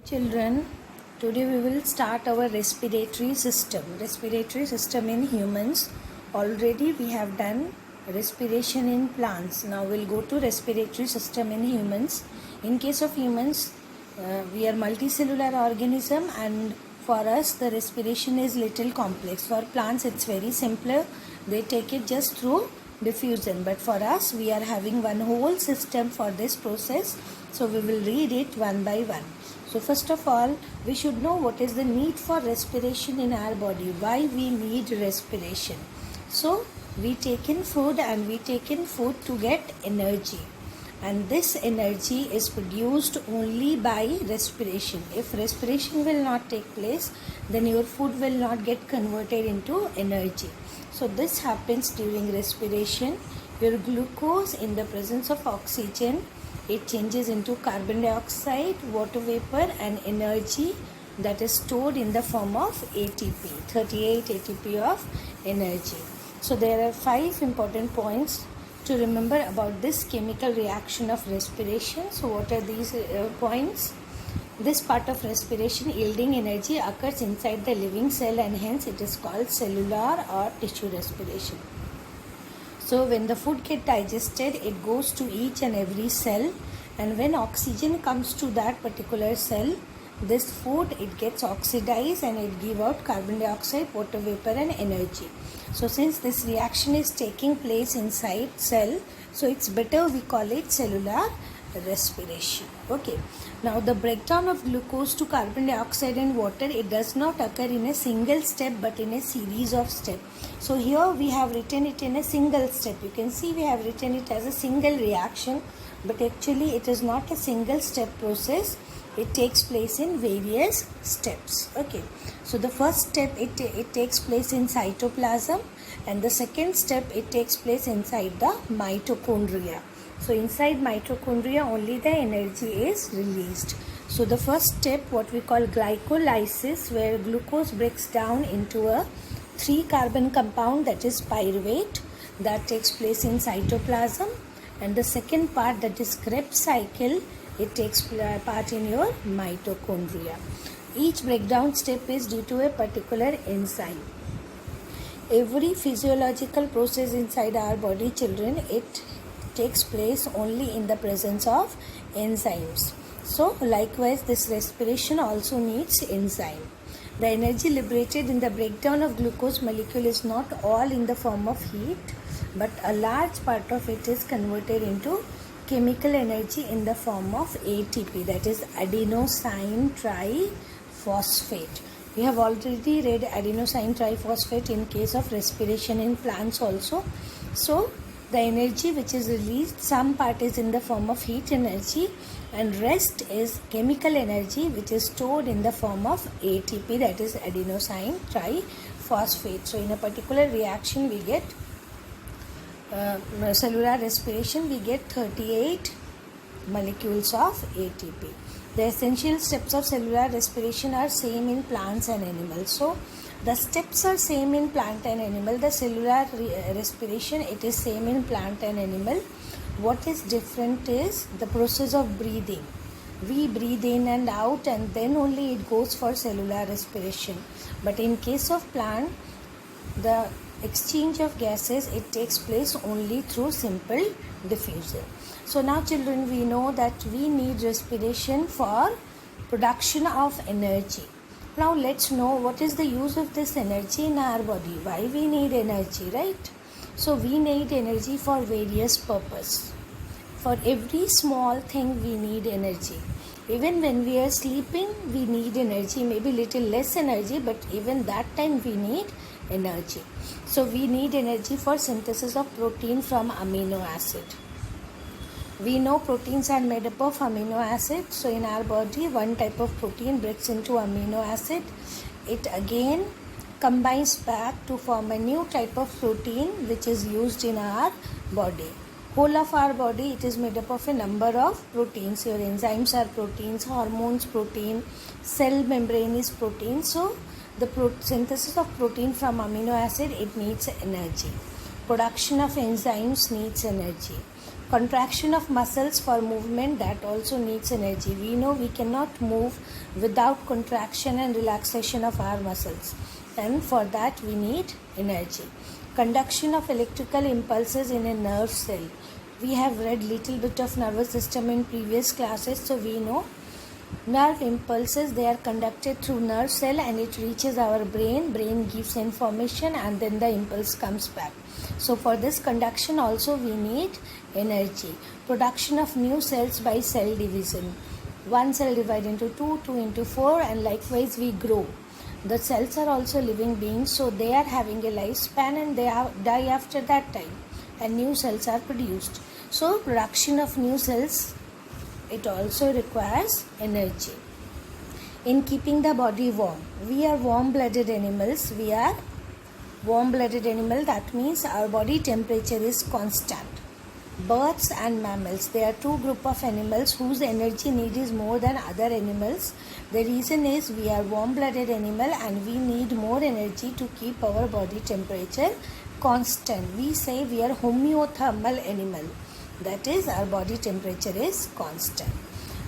Children, today we will start our respiratory system. Respiratory system in humans. Already we have done respiration in plants. Now we'll go to respiratory system in humans. In case of humans, we are multicellular organism, and for us the respiration is little complex. For plants it's very simpler. They take it just through diffusion, but for us we are having one whole system for this process. So we will read it one by one. So first of all, we should know what is the need for respiration in our body, why we need respiration. So we take in food, and we take in food to get energy, and this energy is produced only by respiration. If respiration will not take place, then your food will not get converted into energy. So this happens during respiration. Your glucose, in the presence of oxygen, it changes into carbon dioxide, water vapor, and energy that is stored in the form of ATP, 38 ATP of energy. So there are 5 important points to remember about this chemical reaction of respiration. So what are these points? This part of respiration yielding energy occurs inside the living cell, and hence it is called cellular or tissue respiration. So when the food gets digested, it goes to each and every cell, and when oxygen comes to that particular cell, this food, it gets oxidized and it gives out carbon dioxide, water vapor, and energy. So since this reaction is taking place inside cell, so it's better we call it cellular respiration. Okay. Now the breakdown of glucose to carbon dioxide and water, it does not occur in a single step but in a series of steps. So here we have written it in a single step. You can see we have written it as a single reaction, but actually it is not a single step process. It takes place in various steps. Okay. So the first step, it takes place in cytoplasm, and the second step, it takes place inside the mitochondria. So inside mitochondria only the energy is released. So the first step, what we call glycolysis, where glucose breaks down into a 3-carbon compound, that is pyruvate, that takes place in cytoplasm. And the second part, that is Krebs cycle, it takes part in your mitochondria. Each breakdown step is due to a particular enzyme. Every physiological process inside our body, children, it takes place only in the presence of enzymes. So likewise, this respiration also needs enzyme. The energy liberated in the breakdown of glucose molecule is not all in the form of heat, but a large part of it is converted into chemical energy in the form of ATP, that is adenosine triphosphate. We have already read adenosine triphosphate in case of respiration in plants also. So the energy which is released, some part is in the form of heat energy, and rest is chemical energy which is stored in the form of ATP, that is adenosine triphosphate. So in a particular reaction we get cellular respiration, we get 38 molecules of ATP. The essential steps of cellular respiration are same in plants and animals. So the steps are same in plant and animal. The cellular respiration, it is same in plant and animal. What is different is the process of breathing. We breathe in and out, and then only it goes for cellular respiration. But in case of plant, the exchange of gases, it takes place only through simple diffusion. So now children, we know that we need respiration for production of energy. Now let's know what is the use of this energy in our body. Why we need energy, right? So we need energy for various purposes. For every small thing we need energy. Even when we are sleeping, we need energy, maybe little less energy, but even that time we need energy. So we need energy for synthesis of protein from amino acid. We know proteins are made up of amino acid. So in our body, one type of protein breaks into amino acid. It again combines back to form a new type of protein which is used in our body. Whole of our body, it is made up of a number of proteins. Your enzymes are proteins, hormones protein, cell membrane is protein. So the synthesis of protein from amino acid, it needs energy. Production of enzymes needs energy. Contraction of muscles for movement, that also needs energy. We know we cannot move without contraction and relaxation of our muscles, and for that we need energy. Conduction of electrical impulses in a nerve cell. We have read little bit of nervous system in previous classes, so we know nerve impulses, they are conducted through nerve cell and it reaches our brain. Brain gives information and then the impulse comes back. So for this conduction also we need energy. Production of new cells by cell division. One cell divide into two, two into four, and likewise we grow. The cells are also living beings, so they are having a lifespan and they die after that time, and new cells are produced. So production of new cells, it also requires energy. In keeping the body warm, we are warm-blooded animals. We are warm-blooded animal, that means our body temperature is constant. Birds and mammals, they are two group of animals whose energy need is more than other animals. The reason is we are warm-blooded animal and we need more energy to keep our body temperature constant. We say we are homeothermal animal, that is our body temperature is constant.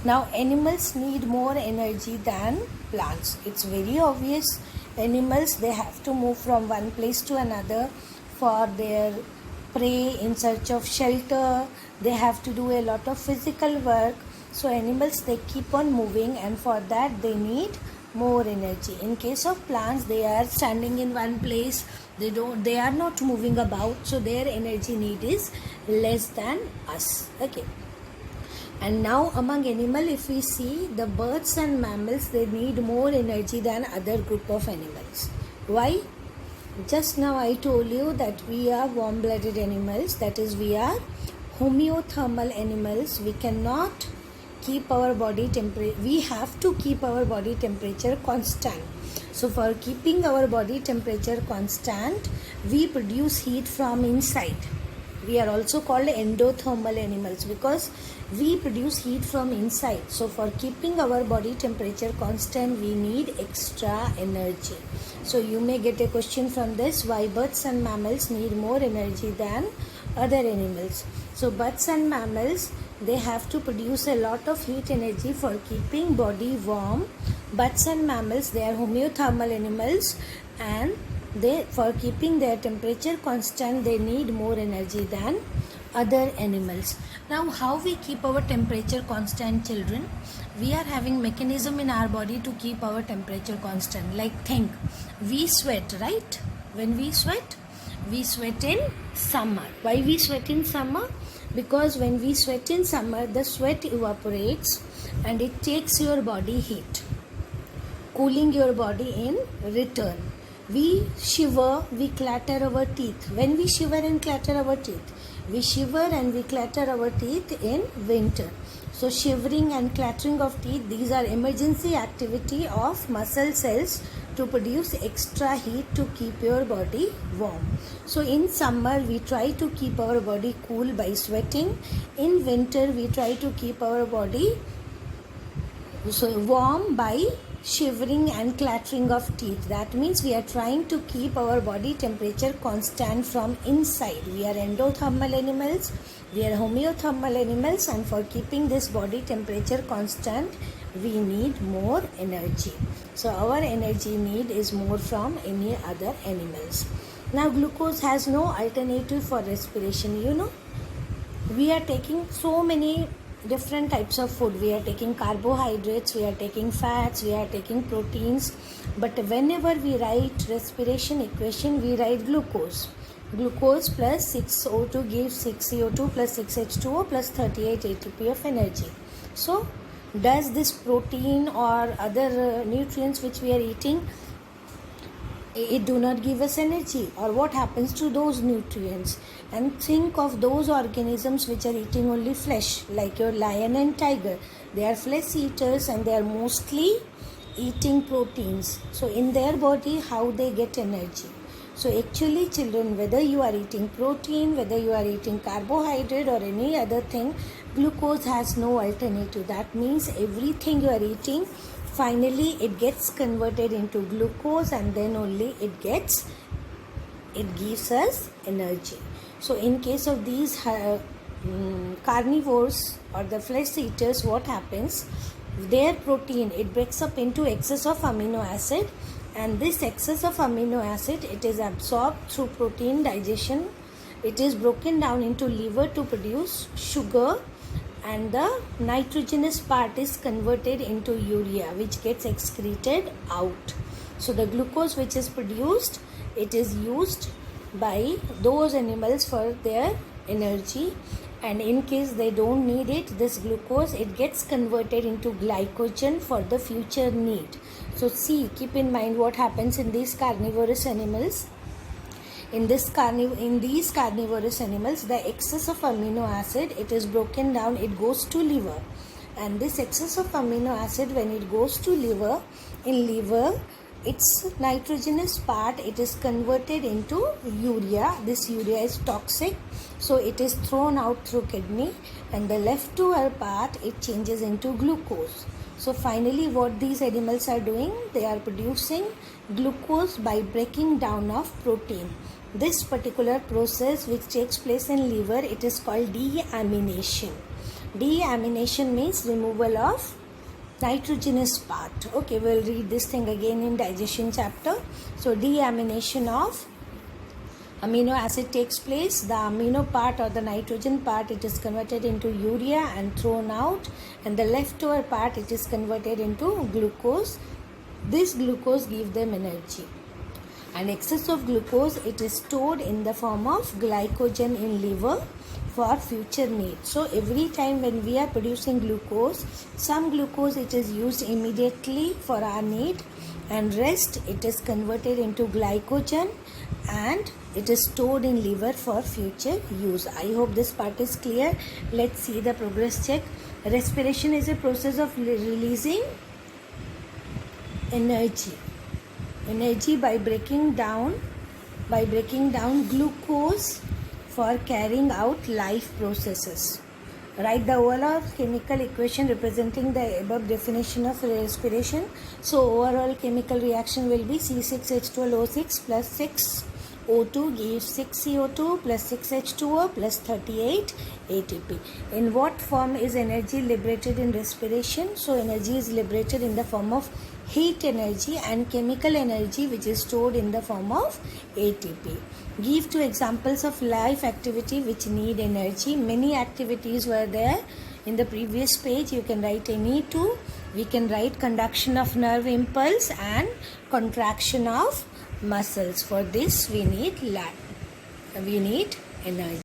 Now animals need more energy than plants. It's very obvious. Animals, they have to move from one place to another for their prey, in search of shelter. They have to do a lot of physical work. So animals, they keep on moving, and for that they need more energy. In case of plants, they are standing in one place. They are not moving about, so their energy need is less than us. Okay. And now among animal, if we see, the birds and mammals, they need more energy than other group of animals. Why? Just now I told you that we are warm-blooded animals, that is we are homeothermal animals. We cannot keep our body temperature, we have to keep our body temperature constant. So for keeping our body temperature constant, we produce heat from inside. We are also called endothermal animals because we produce heat from inside. So for keeping our body temperature constant, we need extra energy. So you may get a question from this, why birds and mammals need more energy than other animals. So birds and mammals, they have to produce a lot of heat energy for keeping body warm. Birds and mammals, they are homeothermal animals, and for keeping their temperature constant, they need more energy than other animals. Now how we keep our temperature constant, children? We are having mechanism in our body to keep our temperature constant. Like think, we sweat, right? When we sweat in summer. Why we sweat in summer? Because when we sweat in summer, the sweat evaporates and it takes your body heat, cooling your body in return. We shiver, we clatter our teeth. When we shiver and clatter our teeth, we shiver and we clatter our teeth in winter. So shivering and clattering of teeth, these are emergency activity of muscle cells to produce extra heat to keep your body warm. So in summer, we try to keep our body cool by sweating. In winter, we try to keep our body warm by shivering and clattering of teeth. That means we are trying to keep our body temperature constant from inside. We are endothermal animals, we are homeothermal animals, and for keeping this body temperature constant, we need more energy. So our energy need is more from any other animals. Now glucose has no alternative for respiration. You know, we are taking so many different types of food. We are taking carbohydrates, we are taking fats, we are taking proteins, but whenever we write respiration equation, we write glucose. Glucose plus 6O2 gives 6 CO2 plus 6 H2O plus 38 ATP of energy. So does this protein or other nutrients which we are eating, it do not give us energy? Or what happens to those nutrients? And think of those organisms which are eating only flesh, like your lion and tiger. They are flesh eaters and they are mostly eating proteins. So in their body, how they get energy? So actually, children, whether you are eating protein, whether you are eating carbohydrate or any other thing, glucose has no alternative. That means everything you are eating, finally it gets converted into glucose, and then only it gives us energy. So in case of these carnivores or the flesh eaters, what happens, their protein, it breaks up into excess of amino acid, and this excess of amino acid, it is absorbed through protein digestion. It is broken down into liver to produce sugar, and the nitrogenous part is converted into urea, which gets excreted out. So the glucose which is produced, it is used by those animals for their energy, and in case they don't need it, this glucose, it gets converted into glycogen for the future need. So see, keep in mind what happens in these carnivorous animals. In these carnivorous animals, the excess of amino acid, it is broken down, it goes to liver, and this excess of amino acid, when it goes to liver, in liver, its nitrogenous part, it is converted into urea. This urea is toxic, so it is thrown out through kidney, and the leftover part, it changes into glucose. So finally what these animals are doing, they are producing glucose by breaking down of protein. This particular process which takes place in liver, it is called deamination. Deamination means removal of nitrogenous part. Okay, we'll read this thing again in digestion chapter. So deamination of amino acid takes place. The amino part or the nitrogen part, it is converted into urea and thrown out, and the leftover part, it is converted into glucose. This glucose gives them energy, and excess of glucose, it is stored in the form of glycogen in liver for future need. So every time when we are producing glucose, some glucose, it is used immediately for our need, and rest, it is converted into glycogen and it is stored in liver for future use. I hope this part is clear. Let's see the progress check. Respiration is a process of releasing energy by breaking down glucose for carrying out life processes. Write the overall chemical equation representing the above definition of respiration. So overall chemical reaction will be C6H12O6 plus 6O2 gives 6CO2 plus 6H2O plus 38 ATP. In what form is energy liberated in respiration? So energy is liberated in the form of heat energy and chemical energy, which is stored in the form of ATP. Give 2 examples of life activity which need energy. Many activities were there in the previous page. You can write any 2. We can write conduction of nerve impulse and contraction of muscles. For this we need energy.